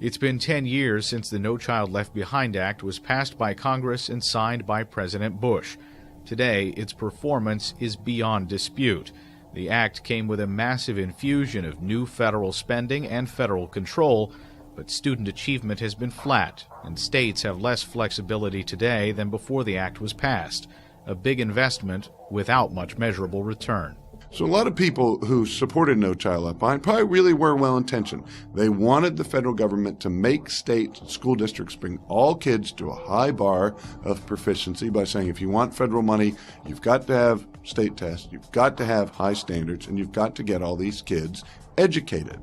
It's been 10 years since the No Child Left Behind Act was passed by Congress and signed by President Bush. Today, its performance is beyond dispute. The act came with a massive infusion of new federal spending and federal control, but student achievement has been flat, and states have less flexibility today than before the act was passed. A big investment without much measurable return. So a lot of people who supported No Child Left Behind probably really were well-intentioned. They wanted the federal government to make state school districts bring all kids to a high bar of proficiency by saying if you want federal money, you've got to have state tests, you've got to have high standards, and you've got to get all these kids educated.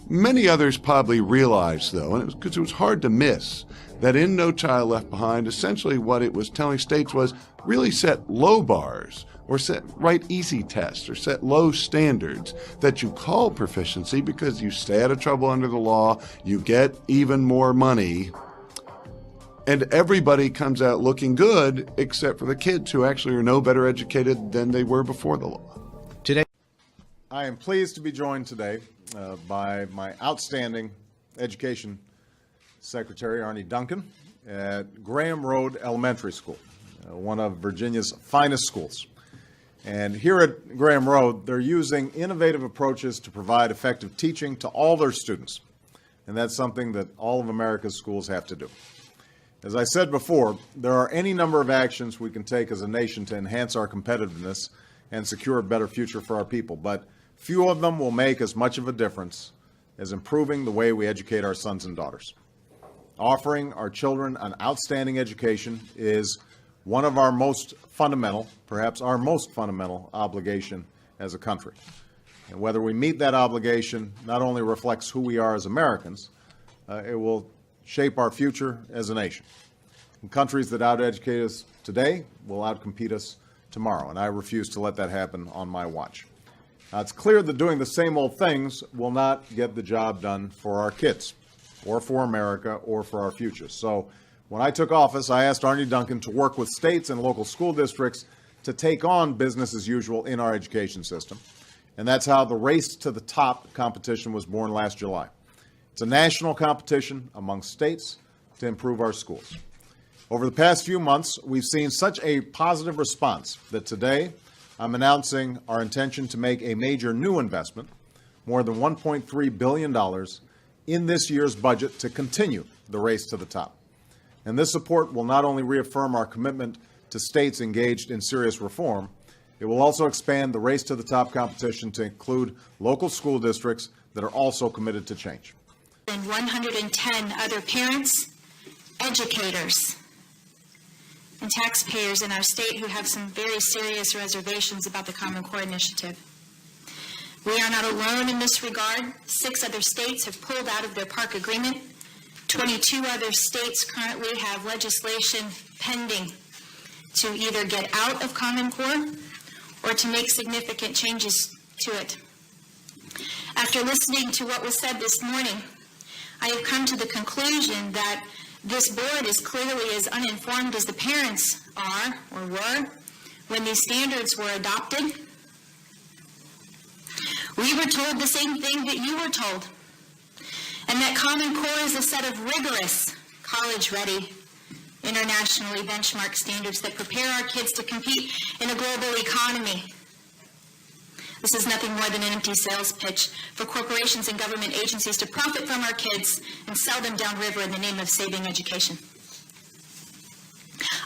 Many others probably realized, though, and because it was hard to miss, that in No Child Left Behind, essentially what it was telling states was really set low bars, or write easy tests, or set low standards that you call proficiency because you stay out of trouble under the law, you get even more money, and everybody comes out looking good except for the kids who actually are no better educated than they were before the law. Today, I am pleased to be joined today by my outstanding Education Secretary, Arne Duncan, at Graham Road Elementary School, one of Virginia's finest schools. And here at Graham Road, they're using innovative approaches to provide effective teaching to all their students. And that's something that all of America's schools have to do. As I said before, there are any number of actions we can take as a nation to enhance our competitiveness and secure a better future for our people, but few of them will make as much of a difference as improving the way we educate our sons and daughters. Offering our children an outstanding education is one of our most fundamental, perhaps our most fundamental obligation as a country. And whether we meet that obligation not only reflects who we are as Americans, it will shape our future as a nation. And countries that out-educate us today will outcompete us tomorrow, and I refuse to let that happen on my watch. Now, it's clear that doing the same old things will not get the job done for our kids, or for America, or for our future. So when I took office, I asked Arne Duncan to work with states and local school districts to take on business as usual in our education system. And that's how the Race to the Top competition was born last July. It's a national competition among states to improve our schools. Over the past few months, we've seen such a positive response that today I'm announcing our intention to make a major new investment, more than $1.3 billion, in this year's budget to continue the race to the top. And this support will not only reaffirm our commitment to states engaged in serious reform, it will also expand the Race to the Top competition to include local school districts that are also committed to change. And 110 other parents, educators, and taxpayers in our state who have some very serious reservations about the Common Core initiative. We are not alone in this regard. 6 other states have pulled out of their park agreement. 22 other states currently have legislation pending to either get out of Common Core or to make significant changes to it. After listening to what was said this morning, I have come to the conclusion that this board is clearly as uninformed as the parents are or were when these standards were adopted. We were told the same thing that you were told, and that Common Core is a set of rigorous, college-ready, internationally benchmarked standards that prepare our kids to compete in a global economy. This is nothing more than an empty sales pitch for corporations and government agencies to profit from our kids and sell them downriver in the name of saving education.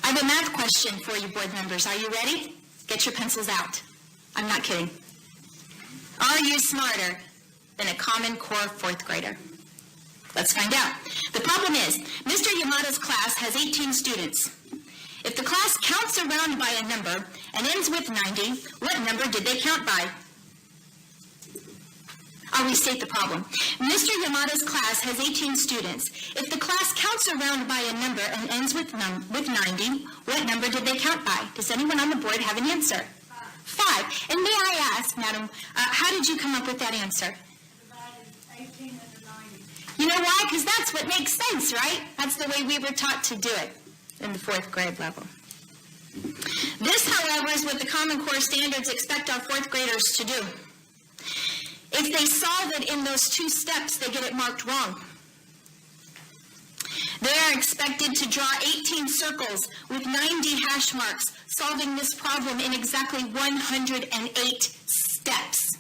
I have a math question for you, board members. Are you ready? Get your pencils out. I'm not kidding. Are you smarter than a Common Core 4th grader? Let's find out. The problem is, Mr. Yamada's class has 18 students. If the class counts around by a number and ends with 90, what number did they count by? I'll restate the problem. Mr. Yamada's class has 18 students. If the class counts around by a number and ends with 90, what number did they count by? Does anyone on the board have an answer? 5. And may I ask, madam, how did you come up with that answer? Divided 18 into 90. You know why? Because that's what makes sense, right? That's the way we were taught to do it in the 4th grade level. This, however, is what the Common Core standards expect our 4th graders to do. If they saw that in those 2 steps they get it marked wrong, are expected to draw 18 circles with 90 hash marks, solving this problem in exactly 108 steps.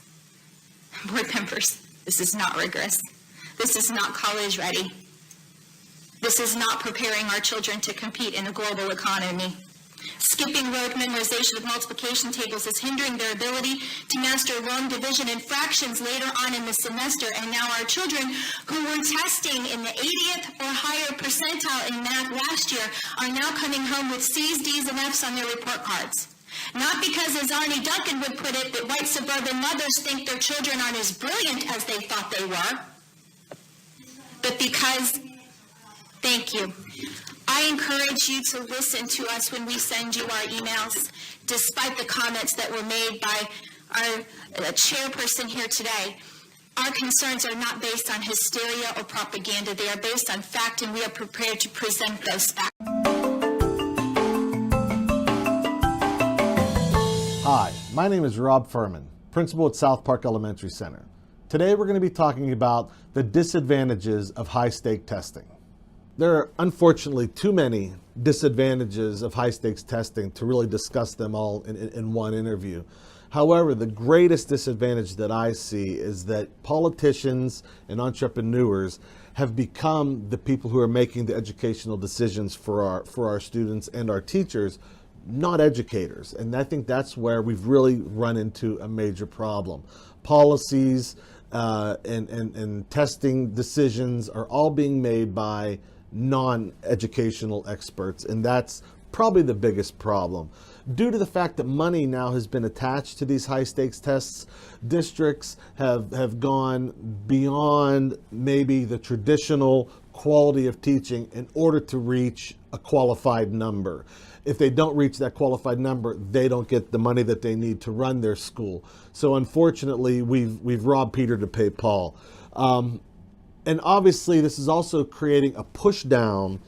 Board members, this is not rigorous. This is not college ready. This is not preparing our children to compete in a global economy. Skipping rote memorization of multiplication tables is hindering their ability to master long division and fractions later on in the semester. And now our children who were testing in the 80th or higher percentile in math last year are now coming home with C's, D's, and F's on their report cards. Not because, as Arnie Duncan would put it, that white suburban mothers think their children aren't as brilliant as they thought they were, but because, thank you. I encourage you to listen to us when we send you our emails, despite the comments that were made by our chairperson here today. Our concerns are not based on hysteria or propaganda. They are based on fact, and we are prepared to present those facts. Hi, my name is Rob Furman, principal at South Park Elementary Center. Today we're going to be talking about the disadvantages of high-stake testing. There are unfortunately too many disadvantages of high-stakes testing to really discuss them all in one interview. However, the greatest disadvantage that I see is that politicians and entrepreneurs have become the people who are making the educational decisions for our students and our teachers, not educators. And I think that's where we've really run into a major problem. Policies and testing decisions are all being made by non-educational experts, and that's probably the biggest problem. Due to the fact that money now has been attached to these high-stakes tests, districts have gone beyond maybe the traditional quality of teaching in order to reach a qualified number. If they don't reach that qualified number, they don't get the money that they need to run their school. So unfortunately, we've robbed Peter to pay Paul. And obviously, this is also creating a push down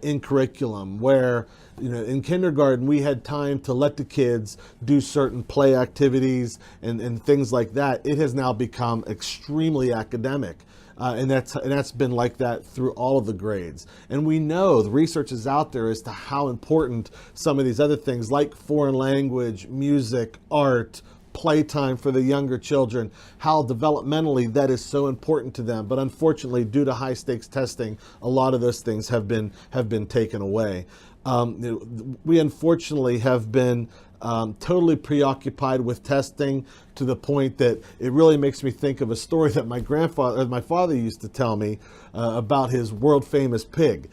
in curriculum where, in kindergarten, we had time to let the kids do certain play activities and things like that. It has now become extremely academic. And that's been like that through all of the grades. And we know the research is out there as to how important some of these other things like foreign language, music, art, playtime for the younger children, how developmentally that is so important to them. But unfortunately, due to high stakes testing, a lot of those things have been taken away. We unfortunately have been totally preoccupied with testing to the point that it really makes me think of a story that my father used to tell me about his world famous pig.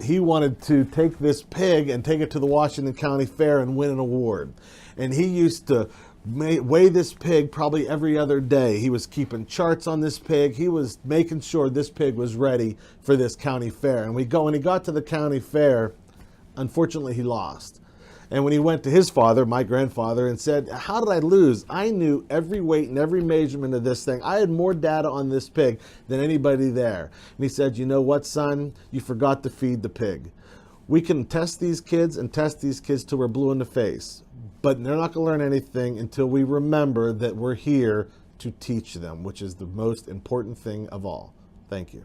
He wanted to take this pig and take it to the Washington County Fair and win an award. And he used to weigh this pig probably every other day. He was keeping charts on this pig. He was making sure this pig was ready for this county fair. And when he got to the county fair, unfortunately he lost. And when he went to his father, my grandfather, and said, "How did I lose? I knew every weight and every measurement of this thing. I had more data on this pig than anybody there." And he said, "You know what, son? You forgot to feed the pig." We can test these kids till we're blue in the face, but they're not going to learn anything until we remember that we're here to teach them, which is the most important thing of all. Thank you.